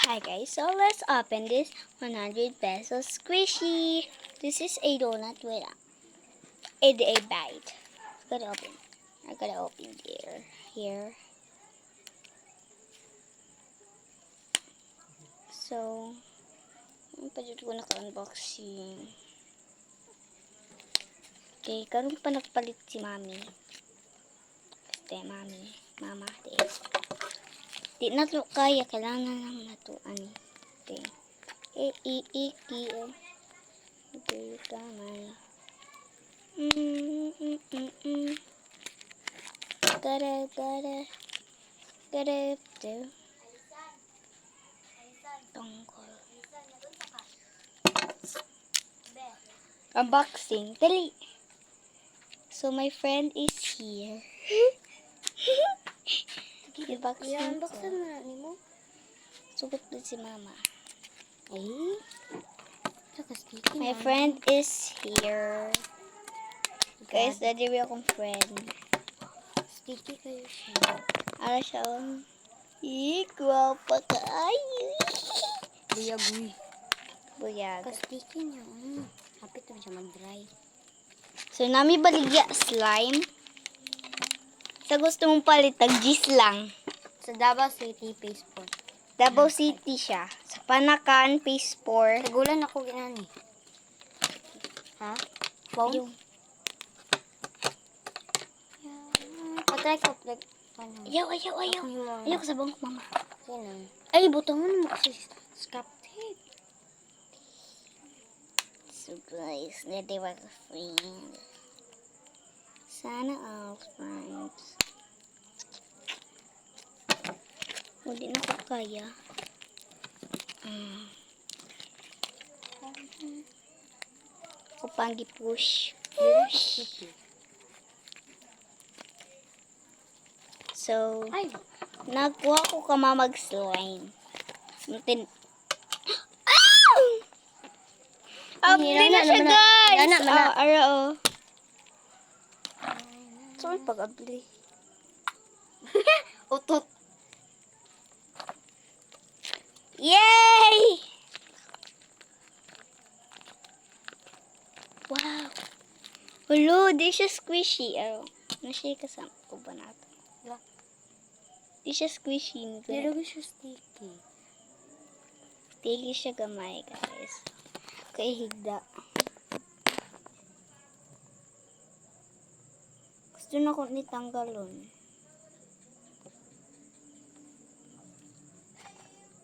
Hi guys, so let's open this 100 pesos squishy. This is a donut with a bite. I gotta open here. So, pwede ko naka-unboxing. Okay, karon pa nagpalit si mami. Mama, di na to kaya, kailangan lang na to, okay. Okay, kamay. Gotta do. Tongkol. Unboxing. Dali. So, my friend is here. I-unboxing ko. Sugot din si mama. Ay. My friend is here. Guys, daddy will akong friend. Sticky kayo siya. Ano siya? Guwapa ka. Ay. Buyag uy. Buyag. Sticky niya. Hapit na siya mag-dry. So, nami baligya slime. Sa gusto mong palit, tag-gis lang. Sa Davao City, Phase 4. Davao City siya. Sa Panakan, Phase 4. Nagulan ako ginani. Ha? Phone? Yung. Patry ko. Ayaw. Ayaw ko sa bangko, mama. Sino? Ay, butang mo naman kasi scap tape. So guys, they were a friend. Sana all friends. Hindi na ko kaya. Ako pang push. So, Ay, nagkuha ko ka mag-slime. Abdi na siya, guys! Ara. Sorry, pag-abli. utot. Yay! Wow! Hello, di siya squishy. Nasiya kasama ko ba natin? Di siya squishy. Pero siya sticky. Tigi siya gamay, guys. Kay higda. Gusto na ko ni tanggalon.